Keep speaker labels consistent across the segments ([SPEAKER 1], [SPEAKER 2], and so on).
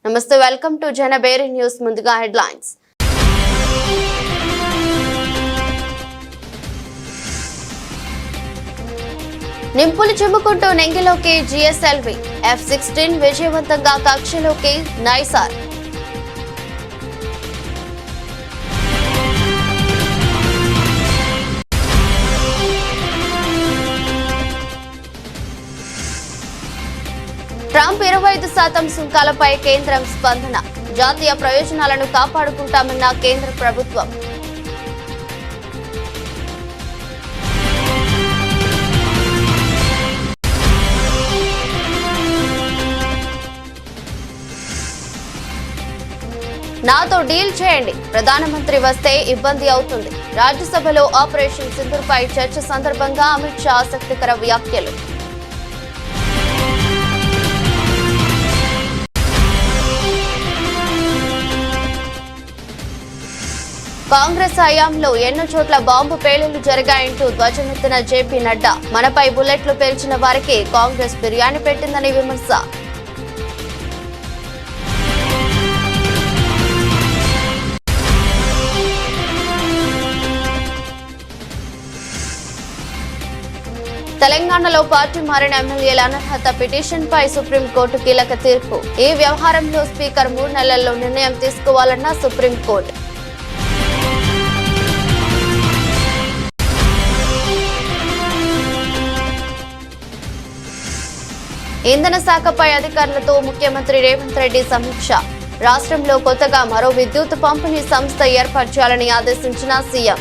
[SPEAKER 1] నమస్తే, welcome to జనబేరి news. ముందుగా headlines. నింపులు చిమ్ముకుంటూ నెంగిలోకి GSLV F-16 విజయవంతంగా కక్షలోకి నైసార్. ట్రంప్ 25% సుంకాలపై కేంద్రం స్పందన. జాతీయ ప్రయోజనాలను కాపాడుకుంటామన్న కేంద్ర ప్రభుత్వం. నాతో డీల్ చేయండి, ప్రధానమంత్రి వస్తే ఇబ్బంది అవుతుంది. రాజ్యసభలో ఆపరేషన్ సింధూర్పై చర్చ సందర్భంగా అమిత్ షా ఆసక్తికర వ్యాఖ్యలు. కాంగ్రెస్ హయాంలో ఎన్నో చోట్ల బాంబు పేలుళ్లు జరిగాయంటూ ధ్వజమెత్తిన జేపీ నడ్డా. మనపై బుల్లెట్లు పేల్చిన వారికి కాంగ్రెస్ బిర్యానీ పెట్టిందని విమర్శ. తెలంగాణలో పార్టీ మారిన ఎమ్మెల్యేల అనర్హత పిటిషన్పై సుప్రీంకోర్టు కీలక తీర్పు. ఈ వ్యవహారంలో స్పీకర్ 3 నెలల్లో నిర్ణయం తీసుకోవాలన్న సుప్రీంకోర్టు. ఇంధన శాఖపై అధికారులతో ముఖ్యమంత్రి రేవంత్ రెడ్డి సమీక్ష. రాష్ట్రంలో కొత్తగా మరో విద్యుత్ పంపిణీ సంస్థ ఏర్పాటు చేయాలని ఆదేశించిన సీఎం.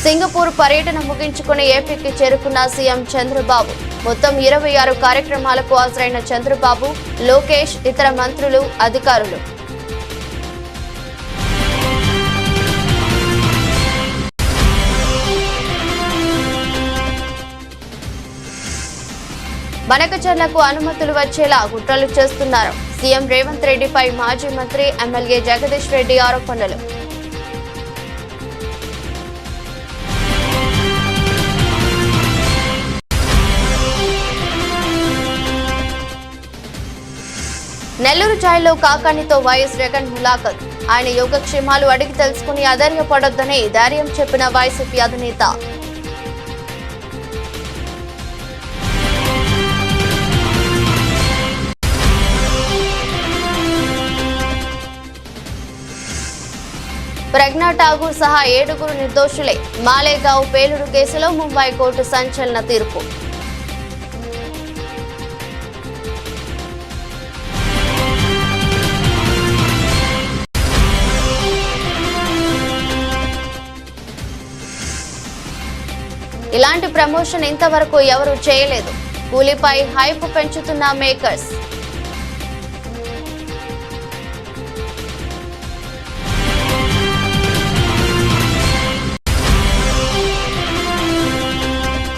[SPEAKER 1] సింగపూర్ పర్యటన ముగించుకుని ఏపీకి చేరుకున్న సీఎం చంద్రబాబు. మొత్తం 26 కార్యక్రమాలకు హాజరైన చంద్రబాబు, లోకేష్, ఇతర మంత్రులు, అధికారులు. బనకచర్లకు అనుమతులు వచ్చేలా కుట్రలు చేస్తున్నారు. సీఎం రేవంత్ రెడ్డిపై మాజీ మంత్రి, ఎమ్మెల్యే జగదీష్ రెడ్డి ఆరోపణలు. నెల్లూరు జైల్లో కాకానితో వైఎస్ జగన్ ములాఖత్. ఆయన యోగక్షేమాలు అడిగి తెలుసుకుని అధైర్యపడొద్దని ధైర్యం చెప్పిన వైసీపీ అధినేత. ప్రజ్ఞా ఠాగూర్ సహా 7 నిర్దోషులే. మాలేగావ్ పేలుడు కేసులో ముంబై కోర్టు సంచలన తీర్పు. ఇలాంటి ప్రమోషన్ ఇంతవరకు ఎవరూ చేయలేదు. కూలీపై హైప్ పెంచుతున్న మేకర్స్.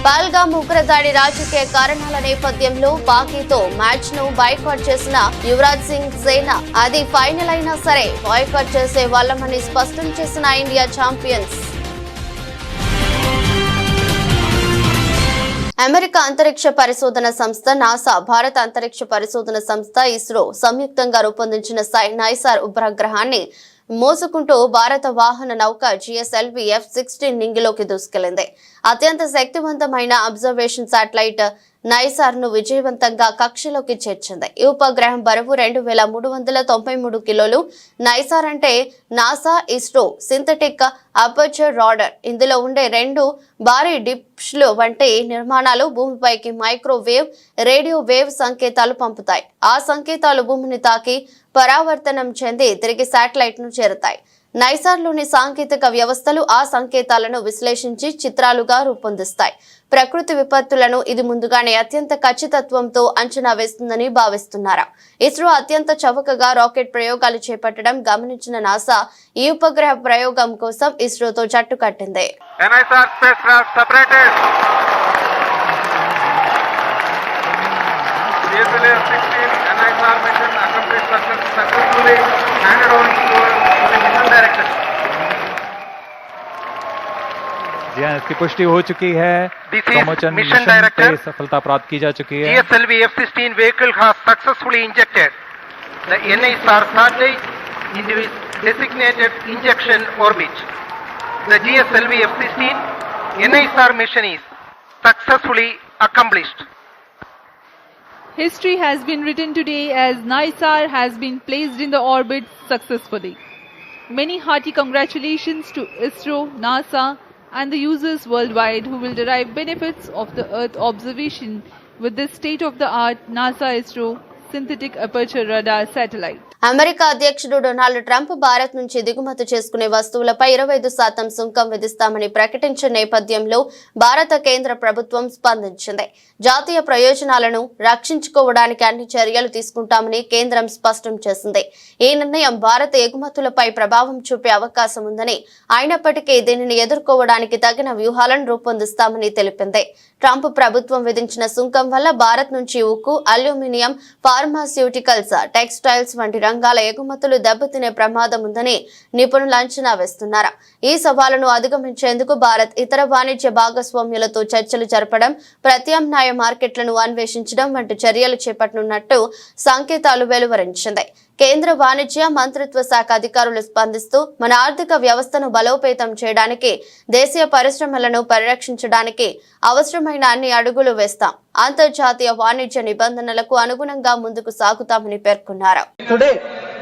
[SPEAKER 1] పహల్గామ్ ఉగ్రదాడి రాజకీయ కారణాల నేపథ్యంలో పాకీతో మ్యాచ్ ను బాయ్కాట్ చేసిన యువరాజ్ సింగ్ సేన. అది ఫైనల్ అయినా సరే బాయ్కాట్ చేసే వాళ్ళమని స్పష్టం చేసిన ఇండియా ఛాంపియన్స్. అమెరికా అంతరిక్ష పరిశోధన సంస్థ నాసా, భారత అంతరిక్ష పరిశోధన సంస్థ ఇస్రో సంయుక్తంగా రూపొందించిన నైసార్ ఉపగ్రహాన్ని మోసుకుంటూ భారత వాహన నౌక జిఎస్ఎల్వి F-16 నింగిలోకి దూసుకెళ్లింది. అత్యంత శక్తివంతమైన అబ్జర్వేషన్ శాటిలైట్ నైసార్ ను విజయవంతంగా కక్షలోకి చేర్చింది. ఈ ఉపగ్రహం బరువు 2393 కిలోలు. నైసార్ అంటే NASA ISRO synthetic aperture radar. ఇందులో ఉండే 2 భారీ డిష్లు వంటి నిర్మాణాలు భూమిపైకి మైక్రోవేవ్, రేడియో వేవ్ సంకేతాలు పంపుతాయి. ఆ సంకేతాలు భూమిని తాకి పరావర్తనం చెంది తిరిగి శాటిలైట్ ను చేరుతాయి. నైసార్లోని సాంకేతిక వ్యవస్థలు ఆ సంకేతాలను విశ్లేషించి చిత్రాలుగా రూపొందిస్తాయి. ప్రకృతి విపత్తులను ఇది ముందుగానే అత్యంత ఖచ్చితత్వంతో అంచనా వేస్తుందని భావిస్తున్నారు. ఇస్రో అత్యంత చవకగా రాకెట్ ప్రయోగాలు చేపట్టడం గమనించిన నాసా ఈ ఉపగ్రహ ప్రయోగం కోసం ఇస్రోతో జట్టు కట్టింది.
[SPEAKER 2] जी हाँ, इसकी पुष्टि हो चुकी है।
[SPEAKER 3] This is
[SPEAKER 2] promotion
[SPEAKER 3] Mission
[SPEAKER 2] mission
[SPEAKER 3] Director.
[SPEAKER 2] पे सफलता प्राप्त की जा चुकी है।
[SPEAKER 3] GSLV F-16 vehicle has successfully injected the NISR satellite into its designated injection orbit. The GSLV F-16 NISR mission is successfully accomplished.
[SPEAKER 4] History has been written today as NISR has been placed in the orbit successfully. Many hearty congratulations to ISRO, NASA and the users worldwide who will derive benefits of the Earth observation with this state-of-the-art NASA-ISRO synthetic aperture radar satellite.
[SPEAKER 1] America అధ్యక్షుడు Donald Trump Bharat నుంచి దిగుమతి చేసుకునే వస్తువులపై 25% సుంకం విధిస్తామని ప్రకటించిన నేపథ్యంలో భారత కేంద్ర ప్రభుత్వం స్పందించింది. జాతీయ ప్రయోజనాలను రక్షించుకోవడానికి అన్ని చర్యలు తీసుకుంటామని కేంద్రం స్పష్టం చేసింది. ఈ నిర్ణయం భారత ఎగుమతులపై ప్రభావం చూపే అవకాశం ఉందని, అయినప్పటికీ దీనిని ఎదుర్కోవడానికి తగిన వ్యూహాలను రూపొందిస్తామని తెలిపింది. ట్రంప్ ప్రభుత్వం విధించిన సుంకం వల్ల భారత్ నుంచి ఉక్కు, అల్యూమినియం, ఫార్మాస్యూటికల్స్, టెక్స్టైల్స్ వంటి రంగాల ఎగుమతులు దెబ్బతినే ప్రమాదం ఉందని నిపుణులు అంచనా వేస్తున్నారు. ఈ సవాలును అధిగమించేందుకు భారత్ ఇతర వాణిజ్య భాగస్వామ్యులతో చర్చలు జరపడం, ప్రత్యామ్నాయ మార్కెట్లను అన్వేషించడం వంటి చర్యలు చేపట్టనున్నట్టు సంకేతాలు వెలువరించింది. కేంద్ర వాణిజ్య మంత్రిత్వ శాఖ అధికారులు స్పందిస్తూ మన ఆర్థిక వ్యవస్థను బలోపేతం చేయడానికి, దేశీయ పరిశ్రమలను పరిరక్షించడానికి అవసరమైన అన్ని అడుగులు వేస్తాం, అంతర్జాతీయ వాణిజ్య నిబంధనలకు అనుగుణంగా ముందుకు సాగుతామని పేర్కొన్నారు.
[SPEAKER 5] Today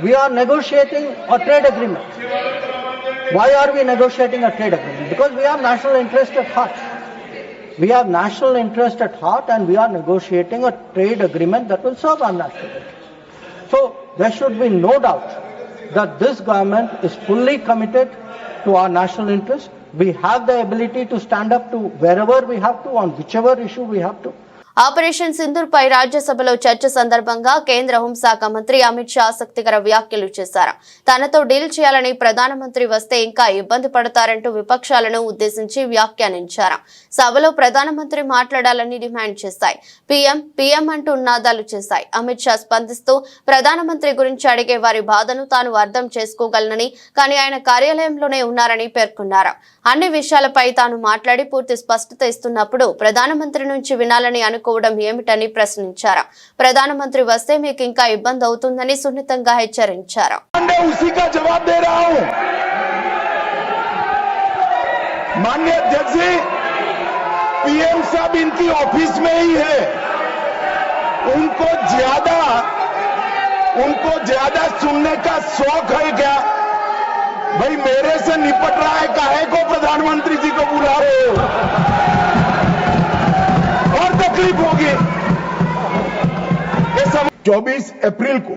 [SPEAKER 5] we are negotiating a trade agreement. Why are we negotiating a trade agreement? Because we have national interest at heart. We have national interest at heart and we are negotiating a trade agreement that will serve our national interest. So there should be no doubt that this government is fully committed to our national interest. We have the ability to stand up to wherever we have to, on whichever issue we have to.
[SPEAKER 1] Operation Sindoor పై రాజ్యసభలో చర్చ సందర్భంగా కేంద్ర హోంశాఖ మంత్రి అమిత్ షా ఆసక్తికర వ్యాఖ్యలు చేశారు. తనతో డీల్ చేయాలని ప్రధానమంత్రి వస్తే ఇంకా ఇబ్బంది పడతారంటూ విపక్షాలను ఉద్దేశించి వ్యాఖ్యానించారు. సభలో ప్రధానమంత్రి మాట్లాడాలని డిమాండ్ చేశాయి. పీఎం అంటూ నినాదాలు చేశాయి. అమిత్ షా స్పందిస్తూ ప్రధానమంత్రి గురించి అడిగే వారి బాధను తాను అర్థం చేసుకోగలనని, కానీ ఆయన కార్యాలయంలోనే ఉన్నారని పేర్కొన్నారు. అన్ని విషయాలపై తాను మాట్లాడి పూర్తి స్పష్టత ఇస్తున్నప్పుడు ప్రధానమంత్రి నుంచి వినాలని అనుకోవడం ఏమిటని ప్రశ్నించారు. ప్రధానమంత్రి వస్తే మీకు ఇంకా ఇబ్బంది అవుతుందని సున్నితంగా హెచ్చరించారు.
[SPEAKER 6] माननीय अध्यक्ष जी, पीएम साहब इनकी ऑफिस में ही है, उनको ज्यादा सुनने का शौक है क्या? भाई मेरे से निपट रहा है, काहे को प्रधानमंत्री जी को बुला रहे हो? और तकलीफ होगी। 24 अप्रैल को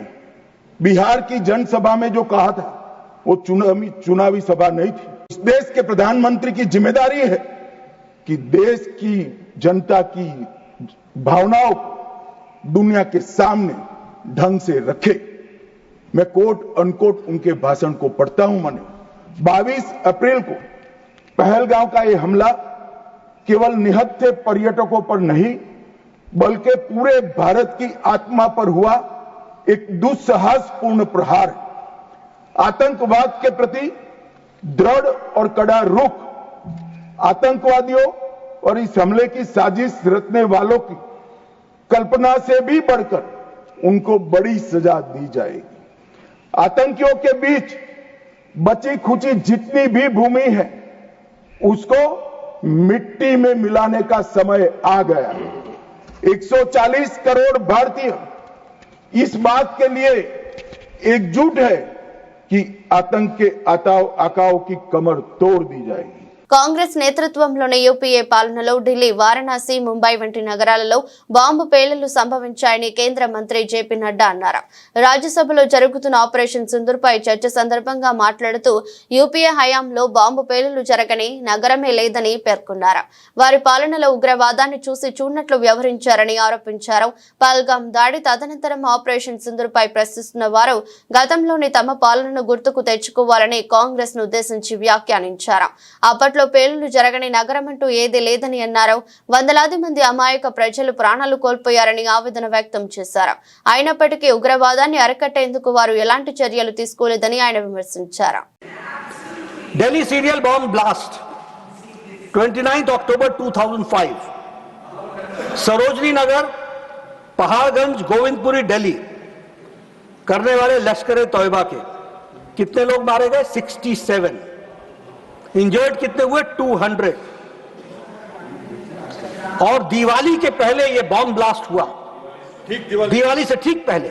[SPEAKER 6] बिहार की जनसभा में जो कहा था वो चुनावी सभा नहीं थी। इस देश के प्रधानमंत्री की जिम्मेदारी है कि देश की जनता की भावनाओं को दुनिया के सामने ढंग से रखे। मैं कोट अनकोट उनके भाषण को पढ़ता हूं। मैंने 22 अप्रैल को पहलगांव का ये हमला केवल निहत्थे पर्यटकों पर नहीं बल्कि पूरे भारत की आत्मा पर हुआ एक दुस्साहसपूर्ण प्रहार। आतंकवाद के प्रति दृढ़ और कड़ा रुख, आतंकवादियों और इस हमले की साजिश रचने वालों की कल्पना से भी बढ़कर उनको बड़ी सजा दी जाएगी। आतंकियों के बीच बची खुची जितनी भी भूमि है उसको मिट्टी में मिलाने का समय आ गया। 140 करोड़ भारतीय इस बात के लिए एकजुट है कि आतंक के आकाओं की कमर तोड़ दी जाएगी।
[SPEAKER 1] కాంగ్రెస్ నేతృత్వంలోని యూపీఏ పాలనలో ఢిల్లీ, వారణాసి, ముంబై వంటి నగరాలలో బాంబు పేలుళ్లు సంభవించాయని కేంద్ర మంత్రి జేపీ నడ్డా అన్నారు. రాజ్యసభలో జరుగుతున్న ఆపరేషన్ సింధూర్ పై చర్చ సందర్భంగా మాట్లాడుతూ యూపీఏ హయాంలో బాంబు పేలుళ్లు జరగని నగరమే లేదని పేర్కొన్నారు. వారి పాలనలో ఉగ్రవాదాన్ని చూసి చూడనట్లు వ్యవహరించారని ఆరోపించారు. పహల్గాం దాడి తదనంతరం ఆపరేషన్ సింధూర్ పై ప్రశ్నిస్తున్న వారు గతంలోని తమ పాలనను గుర్తుకు తెచ్చుకోవాలని కాంగ్రెస్ ను ఉద్దేశించి వ్యాఖ్యానించారు. అప్పట్లో పేలుళ్లు జరగని నగరం అంటూ ఏదీ లేదని అన్నారు. వందలాది మంది అమాయక ప్రజలు ప్రాణాలు కోల్పోయారని ఆవేదన వ్యక్తం చేశారు. అయినప్పటికీ ఉగ్రవాదాన్ని అరికట్టేందుకు వారు ఎలాంటి చర్యలు తీసుకోలేదని ఆయన విమర్శించారు.
[SPEAKER 5] Delhi serial bomb blast 29th October 2005, Sarojini Nagar, Paharganj, Govindpuri, Delhi करने वाले लश्कर तौयबा के कितने लोग मारे गए? 67। इंजर्ड कितने हुए? 200। और दिवाली के पहले ये बॉम्ब ब्लास्ट हुआ, ठीक दिवाली से ठीक पहले।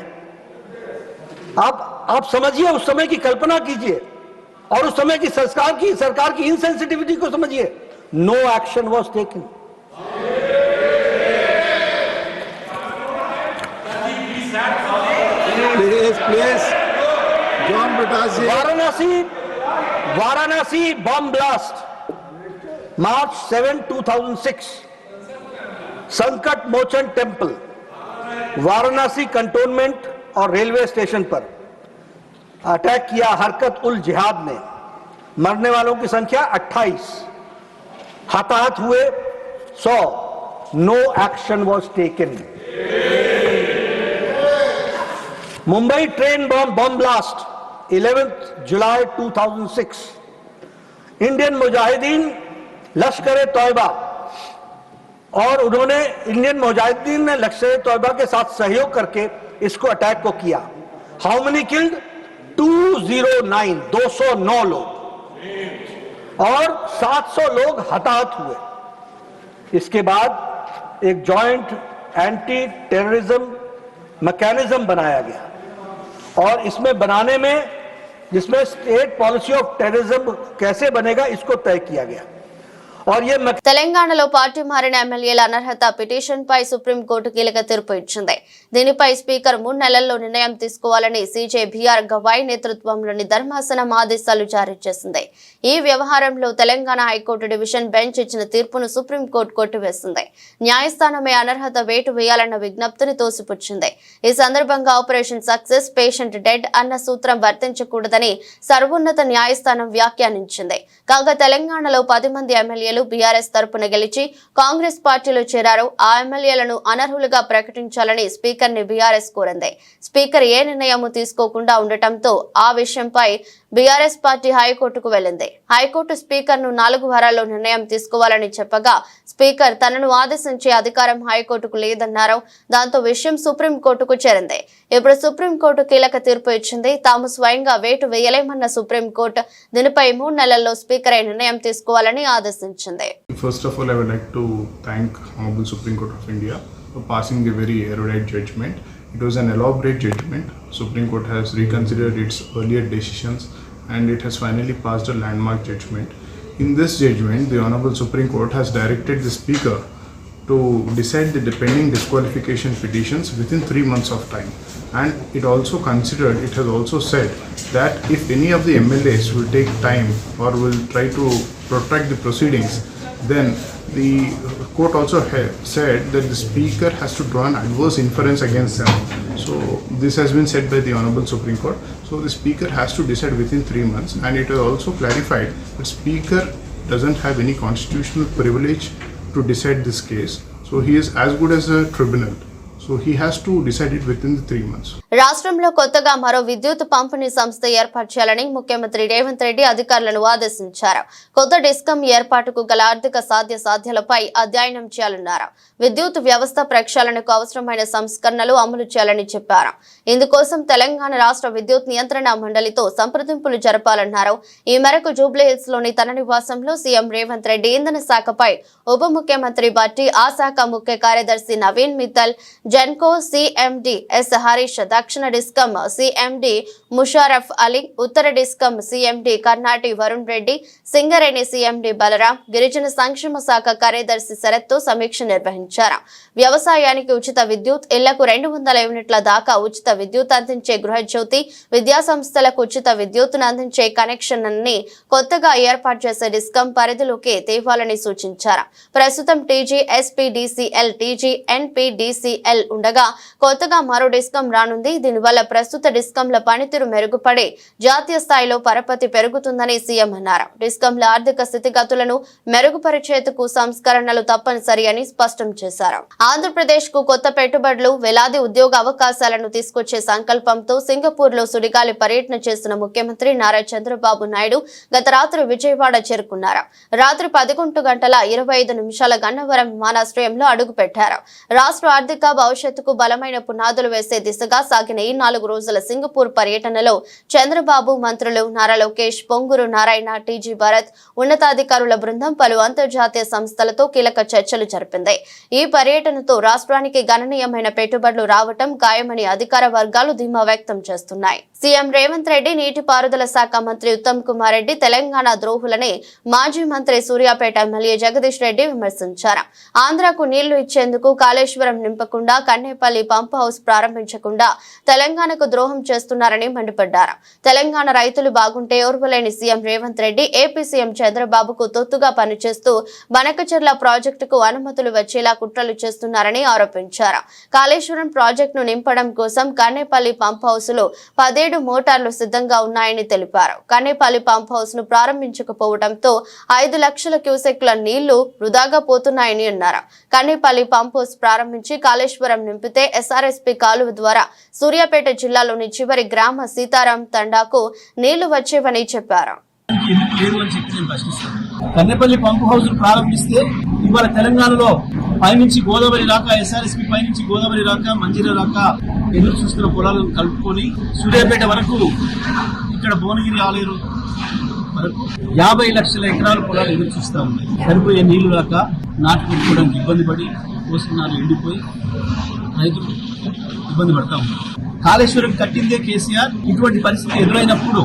[SPEAKER 5] आप समझिए, उस समय की कल्पना कीजिए और उस समय की सरकार की इनसेंसिटिविटी को समझिए। No action was taken. Varanasi bomb blast March 7, 2006, Sankat Mochan temple, Varanasi cantonment और रेलवे स्टेशन पर अटैक किया हरकत उल जिहाद ने। मरने वालों की संख्या 28, हताहत हुए 100। No action was taken. Mumbai train bomb blast 11th July 2006, Indian Mujahideen Lashkar Taiba और उन्होंने इंडियन मुजाहिदीन ने लश्कर तौयबा के साथ सहयोग करके इसको अटैक को किया। How many killed? 209, 209 लोग और 700 लोग हताहत हुए। इसके बाद एक जॉइंट एंटी टेररिज्म मैकेनिज्म बनाया गया और इसमें बनाने में, जिसमें स्टेट पॉलिसी ऑफ टेररिज्म कैसे बनेगा इसको तय किया गया। और ये
[SPEAKER 1] తెలంగాణలో పార్టీ మారిన ఎమ్మెల్యేల అనర్హత పిటిషన్ పై సుప్రీంకోర్టు కీలక తీర్పు ఇచ్చింది. దీనిపై స్పీకర్ 3 నెలల్లో నిర్ణయం తీసుకోవాలని సీజే బిఆర్ గవాయ్ నేతృత్వంలోని ధర్మాసనం ఆదేశాలు జారీ చేసింది. ఈ వ్యవహారంలో తెలంగాణ హైకోర్టు డివిజన్ బెంచ్ ఇచ్చిన తీర్పును సుప్రీంకోర్టు కొట్టివేసింది. న్యాయస్థానమే అనర్హత వేటు వేయాలన్న విజ్ఞప్తిని తోసిపుచ్చింది. ఈ సందర్భంగా ఆపరేషన్ సక్సెస్, పేషెంట్ డెడ్ అన్న సూత్రం వర్తించకూడదని సర్వోన్నత న్యాయస్థానం వ్యాఖ్యానించింది. కాగా తెలంగాణలో 10 మంది ఎమ్మెల్యేలు బీఆర్ఎస్ తరపున గెలిచి కాంగ్రెస్ పార్టీలో చేరారు. ఆ ఎమ్మెల్యేలను అనర్హులుగా ప్రకటించాలని స్పీకర్ ని బీఆర్ఎస్ కోరింది. స్పీకర్ ఏ నిర్ణయం తీసుకోకుండా ఉండటంతో ఆ విషయంపై బీఆర్ఎస్ పార్టీ హైకోర్టుకు వెళ్లింది. హైకోర్టు స్పీకర్ ను 4 వారాల్లో నిర్ణయం తీసుకోవాలని చెప్పగా స్పీకర్ తనను ఆదేశించే అధికారం హైకోర్టుకు లేదన్నారు. దాంతో విషయం సుప్రీంకోర్టుకు చేరింది. ఇప్పుడు సుప్రీంకోర్టు కీలక తీర్పు ఇచ్చింది. తాము స్వయంగా వేటు వేయలేమన్న సుప్రీంకోర్టు దీనిపై 3 నెలల్లో స్పీకర్ నిర్ణయం తీసుకోవాలని ఆదేశించింది.
[SPEAKER 7] First of all, I would like to thank Honorable Supreme Court of India for passing a very erudite judgment. It was an elaborate judgment. Supreme Court has reconsidered its earlier decisions and it has finally passed a landmark judgment. In this judgment, the Honorable Supreme Court has directed the Speaker to decide the pending disqualification petitions within 3 months of time. And it has also said that if any of the MLAs will take time or will try to protract the proceedings, then the court also said that the Speaker has to draw an adverse inference against them. So this has been said by the Honorable Supreme Court. So the Speaker has to decide within 3 months, and it has also clarified that Speaker doesn't have any constitutional privilege to decide this case. So he is as good as a tribunal. So he has to decide it within the 3 months.
[SPEAKER 1] రాష్ట్రంలో కొత్తగా మరో విద్యుత్ పంపిణీ సంస్థ ఏర్పాటు చేయాలని ముఖ్యమంత్రి రేవంత్ రెడ్డి అధికారులను ఆదేశించారు. కొత్త డిస్కం ఏర్పాటుకు గల ఆర్థిక సాధ్యాసాధ్యాలపై అధ్యయనం చేయాలన్నారు. విద్యుత్ వ్యవస్థ ప్రక్షాళనకు అవసరమైన సంస్కరణలు అమలు చేయాలని చెప్పారు. ఇందుకోసం తెలంగాణ రాష్ట్ర విద్యుత్ నియంత్రణ మండలితో సంప్రదింపులు జరపాలన్నారు. ఈ మేరకు జూబ్లీహిల్స్ లోని తన నివాసంలో సీఎం రేవంత్ రెడ్డి ఇంధన శాఖపై ఉప ముఖ్యమంత్రి భట్టి, ఆ శాఖ ముఖ్య కార్యదర్శి నవీన్ మిత్తల్, జెన్కో సిఎండి ఎస్ హరీష్, దక్షిణ డిస్కం సిఎండి ముషారఫ్ అలీ, ఉత్తర డిస్కం సిఎండి కర్నాటి వరుణ్ రెడ్డి, సింగరేణి సిఎండి బలరాం, గిరిజన సంక్షేమ శాఖ కార్యదర్శి శరత్తో సమీక్ష నిర్వహించారు. వ్యవసాయానికి ఉచిత విద్యుత్, ఇళ్లకు 200 యూనిట్ల దాకా ఉచిత విద్యుత్ అందించే గృహజ్యోతి, విద్యా సంస్థలకు ఉచిత విద్యుత్తును అందించే కనెక్షన్ అన్ని కొత్తగా ఏర్పాటు చేసే డిస్కం పరిధిలోకి తేవాలని సూచించారు. ప్రస్తుతం TG, SPDCL, TG, NPDCL BHEL ఉండగా కొత్తగా మరో డిస్కం రానుంది. దీనివల్ల ప్రస్తుత డిస్కంల పనితీరు మెరుగుపడి జాతీయ స్థాయిలో పరపతి పెరుగుతుందని సీఎం అన్నారు. డిస్కంల ఆర్థిక స్థితిగతులను మెరుగుపరిచేందుకు సంస్కరణలు తప్పనిసరి అని స్పష్టం చేశారు. ఆంధ్రప్రదేశ్ కు కొత్త పెట్టుబడులు, వేలాది ఉద్యోగ అవకాశాలను తీసుకొచ్చే సంకల్పంతో సింగపూర్ లో సుడిగాలి పర్యటన చేస్తున్న ముఖ్యమంత్రి నారా చంద్రబాబు నాయుడు గత రాత్రి విజయవాడ చేరుకున్నారు. రాత్రి 11:25 గన్నవరం విమానాశ్రయంలో అడుగుపెట్టారు. రాష్ట్ర ఆర్థిక భవిష్యత్తుకు బలమైన పునాదులు వేసే దిశగా సాగిన ఈ 4 రోజుల సింగపూర్ పర్యటనలో చంద్రబాబు, మంత్రులు నారా లోకేష్, పొంగూరు నారాయణ, టీజీ భరత్, ఉన్నతాధికారుల బృందం పలు అంతర్జాతీయ సంస్థలతో కీలక చర్చలు జరిపింది. ఈ పర్యటనతో రాష్ట్రానికి గణనీయమైన పెట్టుబడులు రావటం ఖాయమని అధికార వర్గాలు ధీమా వ్యక్తం చేస్తున్నాయి. సీఎం రేవంత్ రెడ్డి, నీటిపారుదల శాఖ మంత్రి ఉత్తమ్ కుమార్ రెడ్డి తెలంగాణ ద్రోహులని మాజీ మంత్రి సూర్యాపేట ఎమ్మెల్యే జగదీష్ రెడ్డి విమర్శించారు. ఆంధ్రకు నీళ్లు ఇచ్చేందుకు కాళేశ్వరం నింపకుండా, కన్నేపల్లి పంప్ హౌస్ ప్రారంభించకుండా తెలంగాణకు ద్రోహం చేస్తున్నారని మండిపడ్డారు. తెలంగాణ రైతులు బాగుంటే ఓర్వలేని CM Revanth Reddy AP CM చంద్రబాబుకు తొత్తుగా పనిచేస్తూ బనకచెర్ల ప్రాజెక్టుకు అనుమతులు వచ్చేలా కుట్రలు చేస్తున్నారని ఆరోపించారు. కాళేశ్వరం ప్రాజెక్టును నింపడం కోసం కన్నేపల్లి పంప్ హౌస్ లో 17 మోటార్లు సిద్ధంగా ఉన్నాయని తెలిపారు. కన్నేపల్లి పంప్ హౌస్ ను ప్రారంభించకపోవడంతో 5 లక్షల క్యూసెక్ల నీళ్లు వృధాగా పోతున్నాయని అన్నారు. కన్నేపల్లి పంప్ హౌస్ ప్రారంభించి కాళేశ్వరం నింపితే ఎస్ఆర్ఎస్పీ కాలువ ద్వారా సూర్యాపేట జిల్లాలోని చివరి గ్రామ సీతారాం తండాకు నీళ్లు వచ్చేవని చెప్పారు.
[SPEAKER 8] కన్నెపల్లి పంపు హౌస్ ప్రారంభిస్తే ఇవాళ తెలంగాణలో పైనుంచి గోదావరి రాక, ఎస్ఆర్ఎస్పీ పైనుంచి గోదావరి రాక, మంజీరా రాక ఎదురు చూస్తున్న పొలాలను కలుపుకొని సూర్యాపేట వరకు, ఇక్కడ భువనగిరి ఆలేరు వరకు 50 లక్షల ఎకరాల పొలాలు ఎదురు చూస్తా ఉన్నాయి. సరిపోయే నీళ్లు రాక నాటు పెట్టుకోవడానికి ఇబ్బంది పడి పోస్తున్నారు, ఎండిపోయి రైతులు ఇబ్బంది పడతా ఉన్నారు. కాళేశ్వరం కట్టిందే కేసీఆర్. ఇటువంటి పరిస్థితి ఎదురైనప్పుడు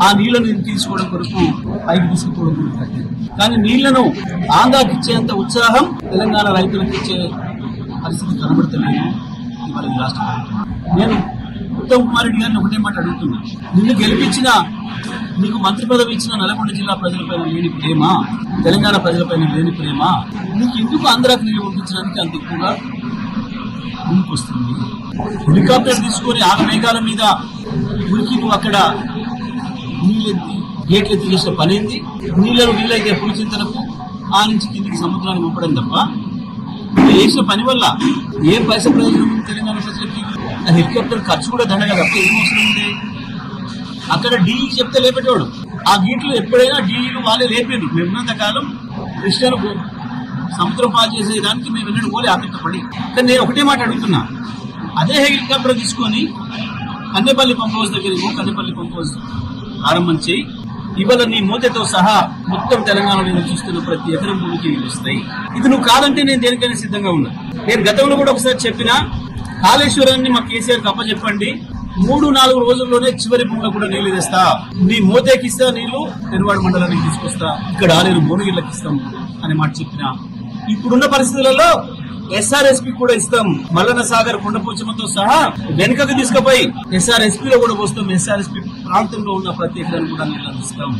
[SPEAKER 8] ఆ నీళ్లను తీసుకోవడం కొరకు పైకి తీసుకుపోవడం కొరకు కట్టింది. కానీ నీళ్లను ఆంధ్రాకి ఇచ్చేంత ఉత్సాహం తెలంగాణ రైతులకు ఇచ్చే పరిస్థితి కనబడతలేదు ఇవాళ ఈ రాష్ట్ర ప్రభుత్వం. నేను ఉత్తమ్ కుమార్ రెడ్డి గారిని ఒకటే మాట అడుగుతున్నా, నిన్ను గెలిపించిన, నీకు మంత్రి పదవి ఇచ్చిన నల్గొండ జిల్లా ప్రజలపైన లేని ప్రేమ, తెలంగాణ ప్రజలపైన లేని ప్రేమ, నీకు ఎందుకు ఆంధ్రాకి నీళ్లు పంపించడానికి అంత ఎక్కువగా ముందుకు వస్తుంది? హెలికాప్టర్ తీసుకొని 6 మేఘాల మీద ఉరికి నువ్వు అక్కడ నీళ్ళెత్తి గేట్లు ఎత్తి చేసిన పనేంది? నీళ్లను వీలైతే పులిచింతలకు ఆ నుంచి కిందికి సముద్రాన్ని పంపడం తప్ప చేసిన పని వల్ల ఏం పైసా ప్రయోజనం ఉంది తెలంగాణ ప్రజలకి? ఆ హెలికాప్టర్ ఖర్చు కూడా దండగా తప్ప ఏం అవసరం ఉంది? అక్కడ డీఈకి చెప్తే లేపేటోడు. ఆ గీట్లు ఎప్పుడైనా డీఈలు వాళ్ళే లేపేది. మేమున్నంత కాలం కృష్ణను సముద్రం పాలు చేసేదానికి మేము ఎన్నడూ పోలే ఆకట్టపడి. కానీ నేను ఒకటే మాట అడుగుతున్నా, అదే హెలికాప్టర్ తీసుకొని కన్నెపల్లి పంప్ హౌస్ దగ్గరికి కన్నెపల్లి పంప్ హౌస్ ప్రారంభం చేయి. ఇవాళ నీ మూతతో సహా మొత్తం తెలంగాణలో చూస్తున్న ప్రతి ఎకరం భూమికి వస్తాయి. ఇది నువ్వు కాదంటే నేను దేనికైనా సిద్ధంగా ఉన్నా. నేను గతంలో కూడా ఒకసారి చెప్పినా, కాళేశ్వరాన్ని మా కేసీఆర్ చెప్పండి, 3-4 రోజుల్లోనే చివరి భూమిలో కూడా నీళ్లు తెస్తా. నీ మోతేకిస్తా నీళ్లు, పెనువాడ మండలానికి తీసుకొస్తా, ఇక్కడ ఆలేరు భువనగిరికి ఇస్తాం అనే మాట చెప్పినా. ఇప్పుడున్న పరిస్థితులలో ఎస్ఆర్ఎస్పీ కూడా ఇస్తాం. మల్లన్న సాగర్, కొండపోచమ్మతో సహా వెనుకకు తీసుకుపోయి ఎస్ఆర్ఎస్పీలో కూడా పోస్తాం. ఎస్ఆర్ఎస్పీ ప్రాంతంలో ఉన్న ప్రతి ఎకరాన్ని కూడా నీళ్ళు అందిస్తాం.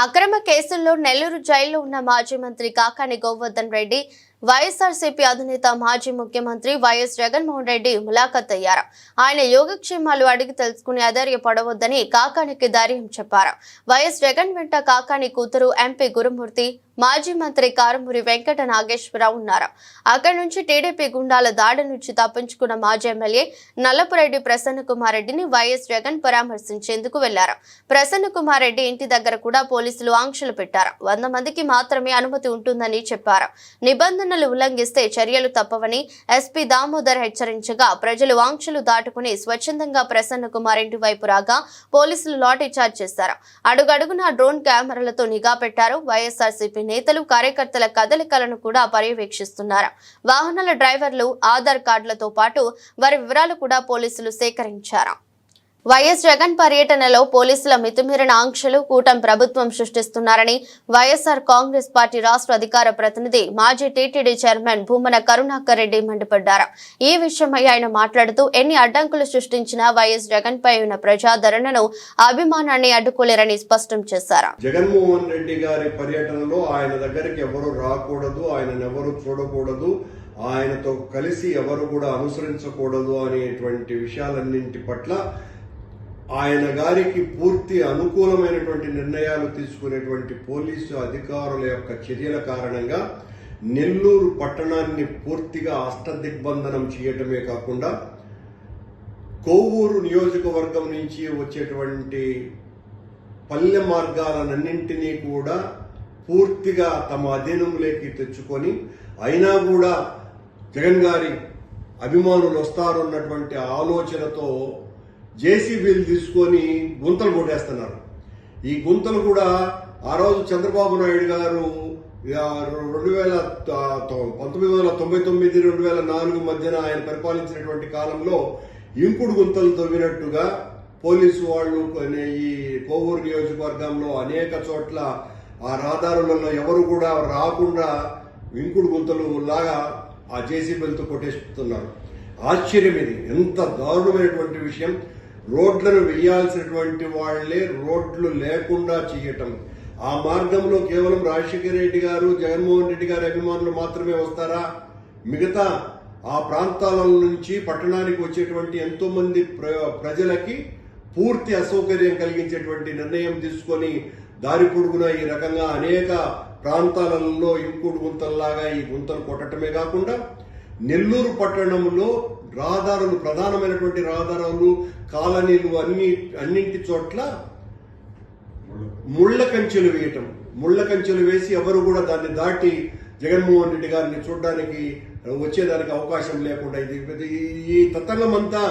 [SPEAKER 1] అక్రమ కేసుల్లో నెల్లూరు జైల్లో ఉన్న మాజీ మంత్రి కాకాని గోవర్ధన్ రెడ్డి, వైఎస్ఆర్సీపీ అధినేత మాజీ ముఖ్యమంత్రి వైఎస్ జగన్మోహన్ రెడ్డి ములాఖత్ అయ్యారు. ఆయన యోగక్షేమాలు అడిగి తెలుసుకుని అధైర్యపడవద్దని కాకానికి ధైర్యం చెప్పారు. వైఎస్ జగన్ వెంట కాకాని కూతురు ఎంపీ గురుమూర్తి, మాజీ మంత్రి కారుమూరి వెంకట నాగేశ్వరరావు ఉన్నారు. అక్కడి నుంచి టీడీపీ గుండాల దాడి నుంచి తప్పించుకున్న మాజీ ఎమ్మెల్యే నల్లపురెడ్డి ప్రసన్న కుమార్ రెడ్డిని వైఎస్ జగన్ పరామర్శించేందుకు వెళ్లారు. ప్రసన్న కుమార్ రెడ్డి ఇంటి దగ్గర కూడా పోలీసులు ఆంక్షలు పెట్టారు. 100 మందికి మాత్రమే అనుమతి ఉంటుందని చెప్పారు. నిబంధనలు ఉల్లంఘిస్తే చర్యలు తప్పవని ఎస్పీ దామోదర్ హెచ్చరించగా, ప్రజలు ఆంక్షలు దాటుకుని స్వచ్ఛందంగా ప్రసన్న కుమార్ ఇంటి వైపు రాగా పోలీసులు లాఠీ చార్జ్ చేశారు. అడుగడుగునా డ్రోన్ కెమెరాలతో నిఘా పెట్టారు. వైఎస్ఆర్సీపీ నేతలు, కార్యకర్తల కదలికలను కూడా పర్యవేక్షిస్తున్నారు. వాహనాల డ్రైవర్లు, ఆధార్ కార్డులతో పాటు వారి వివరాలు కూడా పోలీసులు సేకరించారు. వైఎస్ జగన్ పర్యటనలో పోలీసుల మితిమీరిన ఆంక్షలు కూటమి ప్రభుత్వం సృష్టిస్తున్నారని వైఎస్ఆర్ కాంగ్రెస్ పార్టీ రాష్ట్ర అధికార ప్రతినిధి మాజీ టీటీడీ చైర్మన్ భూమన కరుణాకర్ రెడ్డి మండిపడ్డారు. ఈ విషయమై ఆయన మాట్లాడుతూ ఎన్ని అడ్డంకులు సృష్టించినా వైఎస్ జగన్ పై ఉన్న ప్రజాదరణను అభిమానాన్ని అడ్డుకోలేరని స్పష్టం చేశారు.
[SPEAKER 9] జగన్మోహన్ రెడ్డి గారి పర్యటనలో ఆయన దగ్గరికి ఎవరు రాకూడదు, ఆయనను ఎవరు చూడకూడదు, ఆయనతో కలిసి ఎవరు కూడా అనుసరించకూడదు అనేటువంటి విషయాలన్నింటి పట్ల ఆయన గారికి పూర్తి అనుకూలమైనటువంటి నిర్ణయాలు తీసుకునేటువంటి పోలీసు అధికారుల యొక్క చర్యల కారణంగా నెల్లూరు పట్టణాన్ని పూర్తిగా అష్టదిగ్బంధనం చేయటమే కాకుండా కోవూరు నియోజకవర్గం నుంచి వచ్చేటువంటి పల్లె మార్గాలన్నింటినీ కూడా పూర్తిగా తమ అధీనంలోకి తెచ్చుకొని అయినా కూడా జగన్ గారి అభిమానులు వస్తారన్నటువంటి ఆలోచనతో జేసీబీలు తీసుకొని గుంతలు కొట్టేస్తున్నారు. ఈ గుంతలు కూడా ఆ రోజు చంద్రబాబు నాయుడు గారు 1999-2004 మధ్యన ఆయన పరిపాలించినటువంటి కాలంలో ఇంకుడు గుంతలు తవ్వినట్టుగా పోలీసు వాళ్ళు ఈ కోవూరు నియోజకవర్గంలో అనేక చోట్ల ఆ రహదారులలో ఎవరు కూడా రాకుండా ఇంకుడు గుంతలు లాగా ఆ జేసీబీలతో కొట్టేస్తున్నారు. ఆశ్చర్యం ఇది, ఎంత దారుణమైనటువంటి విషయం. రోడ్లను వేయాల్సినటువంటి వాళ్లే రోడ్లు లేకుండా చేయటం. ఆ మార్గంలో కేవలం రాజశేఖర రెడ్డి గారు, జగన్మోహన్ రెడ్డి గారి అభిమానులు మాత్రమే వస్తారా? మిగతా ఆ ప్రాంతాల నుంచి పట్టణానికి వచ్చేటువంటి ఎంతో మంది ప్రజలకి పూర్తి అసౌకర్యం కలిగించేటువంటి నిర్ణయం తీసుకొని దారి పొడుగున ఈ రకంగా అనేక ప్రాంతాలలో ఇంకుడు గుంతల్లాగా ఈ గుంతలు కొట్టడమే కాకుండా నెల్లూరు పట్టణంలో రహదారులు, ప్రధానమైనటువంటి రహదారులు, కాలనీలు అన్నింటి చోట్ల ముళ్ల కంచెలు వేయటం. ముళ్ల కంచెలు వేసి ఎవరు కూడా దాన్ని దాటి జగన్మోహన్ రెడ్డి గారిని చూడడానికి వచ్చేదానికి అవకాశం లేకుండా ఈ తతంగం అంతా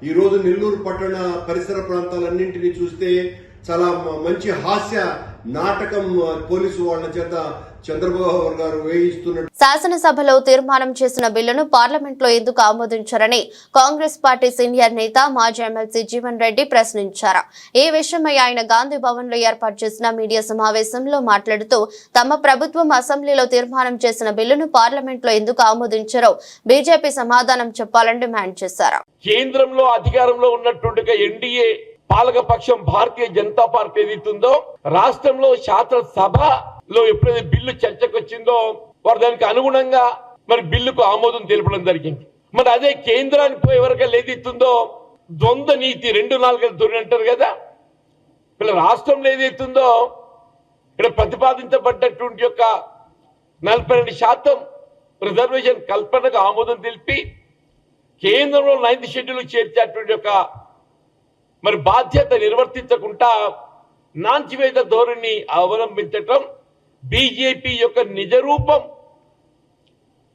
[SPEAKER 9] ఈ రోజు నెల్లూరు పట్టణ పరిసర ప్రాంతాలన్నింటినీ చూస్తే చాలా మంచి హాస్య నాటకం పోలీసు వాళ్ళ చేత చంద్రబాబు గారు వేయిస్తున్నారు.
[SPEAKER 1] శాసనసభలో తీర్మానం చేసిన బిల్లును పార్లమెంట్ లో ఎందుకు ఆమోదించారని కాంగ్రెస్ పార్టీ సీనియర్ నేత మాజీ ఎమ్మెల్సీ జీవన్ రెడ్డి ప్రశ్నించారు. ఈ విషయమై ఆయన గాంధీ భవన్ లో ఏర్పాటు చేసిన మీడియా సమావేశంలో మాట్లాడుతూ తమ ప్రభుత్వం అసెంబ్లీలో తీర్మానం చేసిన బిల్లును పార్లమెంట్ లో ఎందుకు ఆమోదించారో బీజేపీ సమాధానం చెప్పాలని డిమాండ్ చేశారు.
[SPEAKER 10] కేంద్రంలో అధికారంలో ఉన్నటువంటి ఎన్డీఏ పాలకపక్షం భారతీయ జనతా పార్టీ ఏదైతుందో రాష్ట్రంలో శాసనసభలో ఎప్పుడైతే బిల్లు చర్చకు వచ్చిందో వారు దానికి అనుగుణంగా మరి బిల్లుకు ఆమోదం తెలపడం జరిగింది. మరి అదే కేంద్రానికి పోయే వరకు ఏదైతుందో ద్వంద్వ నీతి 2-4 ధోరణి అంటారు కదా. వీళ్ళ రాష్ట్రంలో ఏదైతుందో ఇక్కడ ప్రతిపాదించబడ్డటువంటి యొక్క 42% రిజర్వేషన్ కల్పనకు ఆమోదం తెలిపి కేంద్రంలో 9th షెడ్యూల్ చేర్చేటువంటి యొక్క మరి బాధ్యత నిర్వర్తించకుండా నాంచివేత ధోరణి అవలంబించటం బీజేపీ యొక్క నిజ రూపం.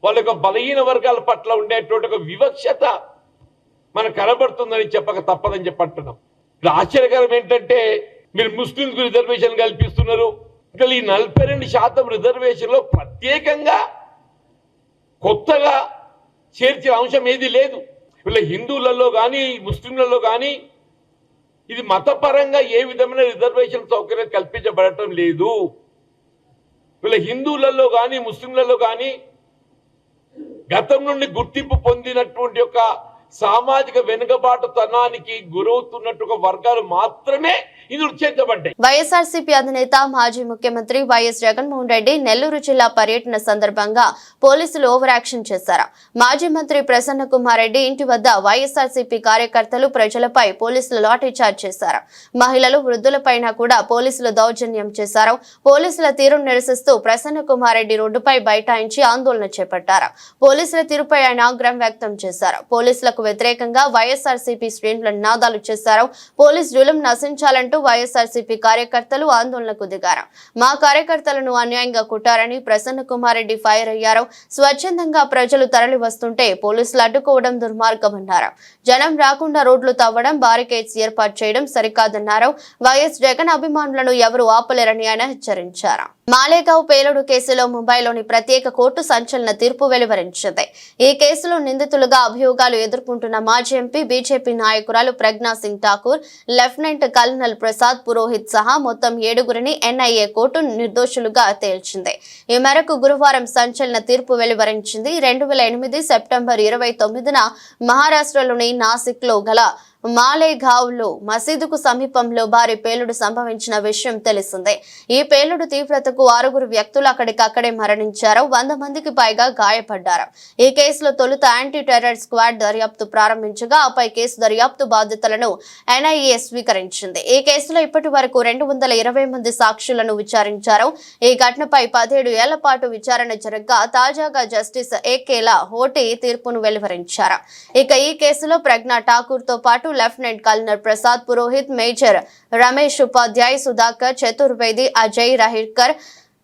[SPEAKER 10] వాళ్ళ యొక్క బలహీన వర్గాల పట్ల ఉండేటువంటి ఒక వివక్షత మనకు కనబడుతుందని చెప్పక తప్పదని చెప్పంటున్నాం. ఆశ్చర్యకరం ఏంటంటే మీరు ముస్లింలకు రిజర్వేషన్ కల్పిస్తున్నారు. ఇంకా ఈ 42% రిజర్వేషన్ లో ప్రత్యేకంగా కొత్తగా చేర్చిన అంశం ఏది లేదు. వీళ్ళ హిందువులలో కానీ ముస్లింలలో కానీ ఇది మతపరంగా ఏ విధమైన రిజర్వేషన్ సౌకర్యం కల్పించబడటం లేదు. వీళ్ళ హిందువులలో కానీ ముస్లింలలో కానీ గతం నుండి గుర్తింపు పొందినటువంటి యొక్క సామాజిక వెనుకబాటుతనానికి గురవుతున్నట్టు వర్గాలు మాత్రమే ఇందులో చేర్చబడ్డాయి.
[SPEAKER 1] వైఎస్ఆర్సీపీ అధినేత మాజీ ముఖ్యమంత్రి వైఎస్ జగన్మోహన్ రెడ్డి నెల్లూరు జిల్లా పర్యటన సందర్భంగా పోలీసులు ఓవర్ యాక్షన్ చేశారు. మాజీ మంత్రి ప్రసన్న కుమార్ రెడ్డి ఇంటి వద్ద వైఎస్ఆర్సీపీ కార్యకర్తలు ప్రజలపై పోలీసులు లాఠీ చార్జ్ చేశారు. మహిళలు, వృద్ధులపైన కూడా పోలీసులు దౌర్జన్యం చేశారు. పోలీసుల తీరును నిరసిస్తూ ప్రసన్న కుమార్ రెడ్డి రోడ్డుపై బైఠాయించి ఆందోళన చేపట్టారు. పోలీసుల తీరుపై ఆయన ఆగ్రహం వ్యక్తం చేశారు. పోలీసులకు వ్యతిరేకంగా వైఎస్ఆర్సీపీ శ్రేణుల నినాదాలు చేశారు. పోలీస్ జులుం నశించాలంటూ వైఎస్ఆర్సీపీ కార్యకర్తలు ఆందోళనకు దిగారు. మా కార్యకర్తలను అన్యాయంగా కొట్టారని ప్రసన్న కుమార్ రెడ్డి ఫైర్ అయ్యారు. స్వచ్ఛందంగా ప్రజలు తరలి వస్తుంటే పోలీసులు అడ్డుకోవడం దుర్మార్గమన్నారు. జనం రాకుండా రోడ్లు తవ్వడం, బారికేడ్స్ ఏర్పాటు చేయడం సరికాదన్నారు. వైఎస్ జగన్ అభిమానులను ఎవరూ ఆపలేరని ఆయన హెచ్చరించారు. మాలేగావ్ పేలుడు కేసులో ముంబైలోని ప్రత్యేక కోర్టు సంచలన తీర్పు వెలువరించింది. ఈ కేసులో నిందితులుగా అభియోగాలు ఎదుర్కొంటున్న మాజీ ఎంపీ బీజేపీ నాయకురాలు ప్రజ్ఞా సింగ్ ఠాకూర్, లెఫ్టినెంట్ కల్నల్ ప్రసాద్ పురోహిత్ సహా మొత్తం 7గురిని ఎన్ఐఏ కోర్టు నిర్దోషులుగా తేల్చింది. ఈ మేరకు గురువారం సంచలన తీర్పు వెలువరించింది. 2008 సెప్టెంబర్ 29న మహారాష్ట్రలోని నాసిక్ లో గల మాలేగావ్ లో మసీదుకు సమీపంలో భారీ పేలుడు సంభవించిన విషయం తెలిసిందే. ఈ పేలుడు తీవ్రతకు 6 వ్యక్తులు అక్కడికక్కడే మరణించారు. 100 మందికి పైగా గాయపడ్డారు. ఈ కేసులో తొలుత యాంటీ టెర్రర్ స్క్వాడ్ దర్యాప్తు ప్రారంభించగా ఆపై కేసు దర్యాప్తు బాధ్యతలను ఎన్ఐఏ స్వీకరించింది. ఈ కేసులో ఇప్పటి వరకు 220 మంది సాక్షులను విచారించారు. ఈ ఘటనపై 17 ఏళ్ల పాటు విచారణ జరగగా తాజాగా జస్టిస్ ఏకేలా హోటీ తీర్పును వెలువరించారు. ఇక ఈ కేసులో ప్రజ్ఞా ఠాకూర్ తో పాటు lieutenant colonel Prasad Purohit, major Ramesh Upadhyay, Sudhakar Chaturvedi, Ajay Rahirkar,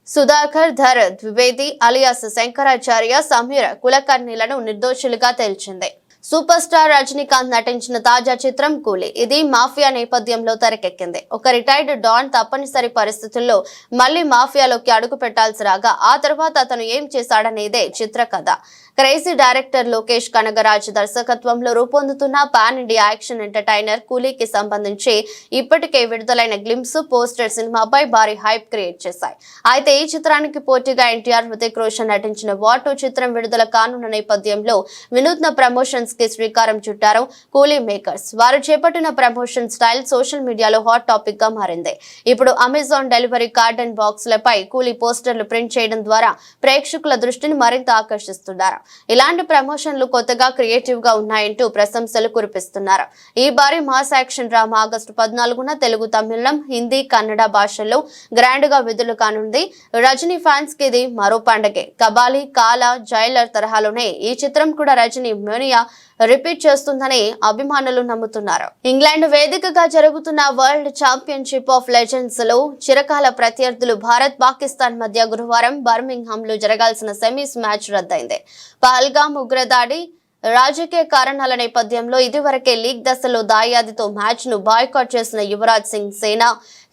[SPEAKER 1] Sudhakar Dhar Dwivedi alias Shankaracharya, Sameer కులకర్ణిలను నిర్దోషులుగా తేల్చింది. సూపర్ స్టార్ రజనీకాంత్ నటించిన తాజా చిత్రం కూలీ. ఇది మాఫియా నేపథ్యంలో తెరకెక్కింది. ఒక రిటైర్డ్ డాన్ తప్పనిసరి పరిస్థితుల్లో మళ్లీ మాఫియాలోకి అడుగు పెట్టాల్సి రాగా ఆ తర్వాత అతను ఏం చేశాడనేదే చిత్ర కథ. క్రేజీ డైరెక్టర్ లోకేష్ కనగరాజ్ దర్శకత్వంలో రూపొందుతున్న పాన్ ఇండియా యాక్షన్ ఎంటర్టైనర్ కూలీకి సంబంధించి ఇప్పటికే విడుదలైన గ్లింప్స్, పోస్టర్ సినిమాపై భారీ హైప్ క్రియేట్ చేశాయి. అయితే ఈ చిత్రానికి పోటీగా ఎన్టీఆర్, హృతిక్ రోషన్ నటించిన వార్ 2 చిత్రం విడుదల కానున్న నేపథ్యంలో వినూత్న ప్రమోషన్స్ కి శ్రీకారం చుట్టారు కూలీ మేకర్స్. వారు చేపట్టిన ప్రమోషన్ స్టైల్ సోషల్ మీడియాలో హాట్ టాపిక్ గా మారింది. ఇప్పుడు అమెజాన్ డెలివరీ కార్డ్ అండ్ బాక్స్లపై కూలీ పోస్టర్లు ప్రింట్ చేయడం ద్వారా ప్రేక్షకుల దృష్టిని మరింత ఆకర్షిస్తున్నారు. ఇలాంటి ప్రమోషన్లు కొత్తగా క్రియేటివ్ గా ఉన్నాయంటూ ప్రశంసలు కురిపిస్తున్నారు. ఈ భారీ మాస్ యాక్షన్ డ్రామా ఆగస్టు 14న తెలుగు, తమిళం, హిందీ, కన్నడ భాషల్లో గ్రాండ్ గా విడుదల కానుంది. రజనీ ఫ్యాన్స్ కి ఇది మరో పండగే. కబాలి, కాలా, జైలర్ తరహాలోనే ఈ చిత్రం కూడా రజనీ మేనియా రిపీట్ చేస్తుందని అభిమానులు నమ్ముతున్నారు. ఇంగ్లాండ్ వేదికగా జరుగుతున్న వరల్డ్ ఛాంపియన్షిప్ ఆఫ్ లెజెండ్స్ లో చిరకాల ప్రత్యర్థులు భారత్, పాకిస్తాన్ మధ్య గురువారం బర్మింగ్హామ్ లో జరగాల్సిన సెమీస్ మ్యాచ్ రద్దయింది. పహల్గామ్ ఉగ్రదాడి, రాజకీయ కారణాల నేపథ్యంలో ఇదివరకే లీగ్ దశలో దాయాదితో మ్యాచ్ ను బాయ్కాట్ చేసిన యువరాజ్ సింగ్ సేన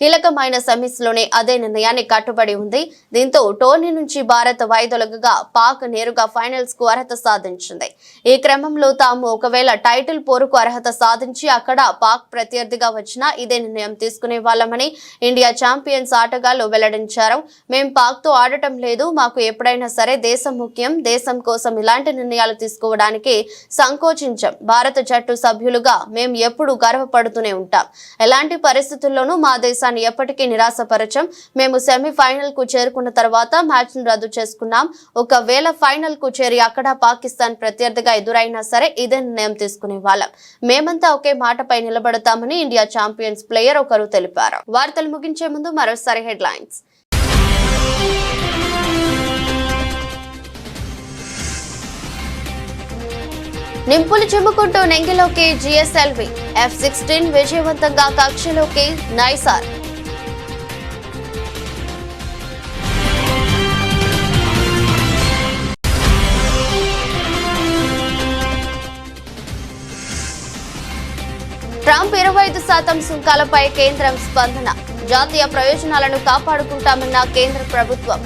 [SPEAKER 1] కీలకమైన సెమీస్ లోనే అదే నిర్ణయాన్ని కట్టుబడి ఉంది. దీంతో టోర్నీ నుంచి భారత్ వైదొలగగా పాక్ నేరుగా ఫైనల్స్ కు అర్హత సాధించింది. ఈ క్రమంలో తాము ఒకవేళ టైటిల్ పోరుకు అర్హత సాధించి అక్కడ పాక్ ప్రత్యర్థిగా వచ్చినా ఇదే నిర్ణయం తీసుకునే వాళ్ళమని ఇండియా ఛాంపియన్స్ ఆటగాళ్లు వెల్లడించారు. మేం పాక్ తో ఆడటం లేదు. మాకు ఎప్పుడైనా సరే దేశం ముఖ్యం. దేశం కోసం ఇలాంటి నిర్ణయాలు తీసుకోవడానికి సంకోచించాం. భారత జట్టు సభ్యులుగా మేం ఎప్పుడు గర్వపడుతూనే ఉంటాం. ఎలాంటి పరిస్థితుల్లోనూ మా దేశాన్ని ఎప్పటికీ నిరాశపరచం. మేము సెమీఫైనల్ కు చేరుకున్న తర్వాత మ్యాచ్ ను రద్దు చేసుకున్నాం. ఒకవేళ ఫైనల్ కు చేరి అక్కడ పాకిస్తాన్ ప్రత్యర్థిగా ఎదురైనా సరే ఇదే నిర్ణయం తీసుకునే వాళ్ళం. మేమంతా ఒకే మాటపై నిలబడతామని ఇండియా ఛాంపియన్స్ ప్లేయర్ ఒకరు తెలిపారు. వార్తలు ముగించే ముందు మరోసారి హెడ్లైన్స్. నింపులు చిమ్ముకుంటూ నెంగిలోకి జిఎస్ఎల్వి, F-16 విజయవంతంగా కక్షలోకి నైసార్. ట్రంప్ 25% సుంకాలపై కేంద్రం స్పందన. జాతీయ ప్రయోజనాలను కాపాడుకుంటామన్న కేంద్ర ప్రభుత్వం.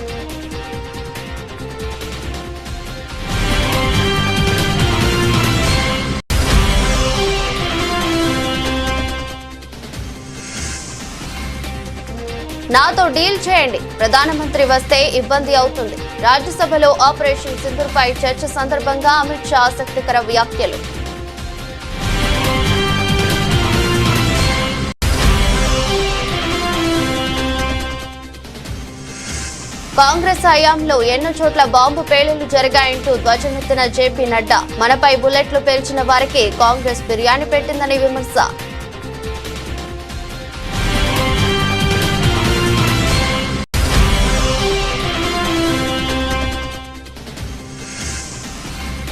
[SPEAKER 1] నాతో డీల్ చేయండి, ప్రధానమంత్రి వస్తే ఇబ్బంది అవుతుంది. రాజ్యసభలో ఆపరేషన్ సింధూర్పై చర్చ సందర్భంగా అమిత్ షా ఆసక్తికర వ్యాఖ్యలు. కాంగ్రెస్ హయాంలో ఎన్నో చోట్ల బాంబు పేలుళ్లు జరిగాయంటూ ధ్వజమెత్తిన జేపీ నడ్డా. మనపై బుల్లెట్లు పేల్చిన వారికి కాంగ్రెస్ బిర్యానీ పెట్టిందని విమర్శ.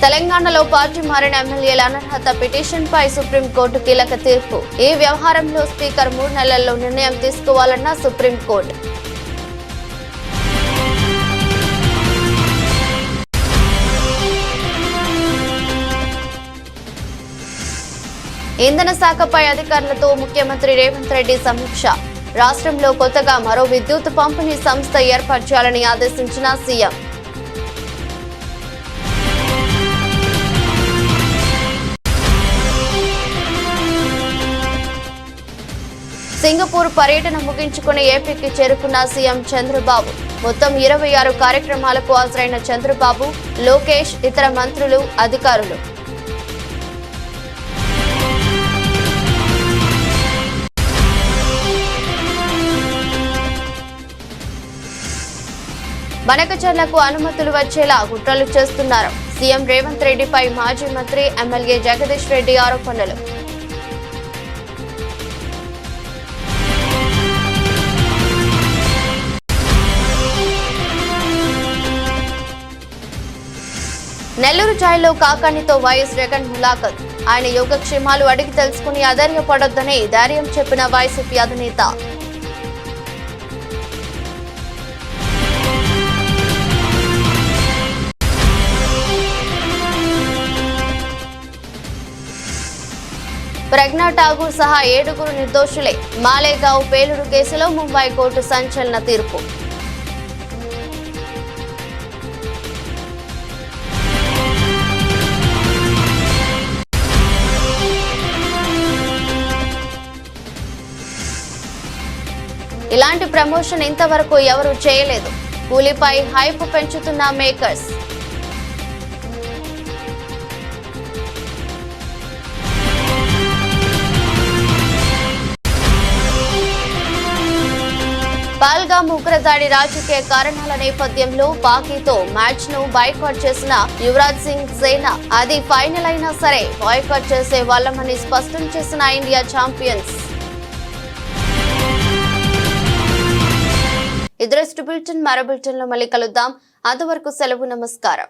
[SPEAKER 1] తెలంగాణలో పార్టీ మారిన ఎమ్మెల్యేల అనర్హత పిటిషన్పై సుప్రీంకోర్టు కీలక తీర్పు. ఈ వ్యవహారంలో స్పీకర్ 3 నెలల్లో నిర్ణయం తీసుకోవాలన్న సుప్రీంకోర్టు. ఇంధన శాఖపై అధికారులతో ముఖ్యమంత్రి రేవంత్ రెడ్డి సమీక్ష. రాష్ట్రంలో కొత్తగా మరో విద్యుత్ పంపిణీ సంస్థ ఏర్పాటు చేయాలని ఆదేశించిన సీఎం. సింగపూర్ పర్యటన ముగించుకుని ఏపీకి చేరుకున్న సీఎం చంద్రబాబు. మొత్తం 26 కార్యక్రమాలకు హాజరైన చంద్రబాబు, లోకేష్, ఇతర మంత్రులు, అధికారులు. బనకచర్లకు అనుమతులు వచ్చేలా కుట్రలు చేస్తున్నారు. సీఎం రేవంత్ రెడ్డిపై మాజీ మంత్రి, ఎమ్మెల్యే జగదీష్ రెడ్డి ఆరోపణలు. నెల్లూరు జైల్లో కాకాణితో వైఎస్ జగన్ ములాఖత్. ఆయన యోగక్షేమాలు అడిగి తెలుసుకుని అధైర్యపడొద్దని ధైర్యం చెప్పిన వైసీపీ అధినేత. ప్రజ్ఞా ఠాగూర్ సహా 7 నిర్దోషులే. మాలేగావ్ పేలుడు కేసులో ముంబై కోర్టు సంచలన తీర్పు. ఇలాంటి ప్రమోషన్ ఇంతవరకు ఎవరూ చేయలేదు. కూలీపై హైప్ పెంచుతున్న మేకర్స్. పహల్గామ్ ఉగ్రదాడి రాజకీయ కారణాల నేపథ్యంలో పాకీతో మ్యాచ్ ను బాయ్కాట్ చేసిన యువరాజ్ సింగ్ సేన అది ఫైనల్ అయినా సరే బాయ్కాట్ చేసే వాళ్ళమని స్పష్టం చేసిన ఇండియా ఛాంపియన్స్. ఇదరస్ట్ బులెటిన్ మరో బులెటిన్ లో మళ్ళీ కలుద్దాం. అంతవరకు సెలవు, నమస్కారం.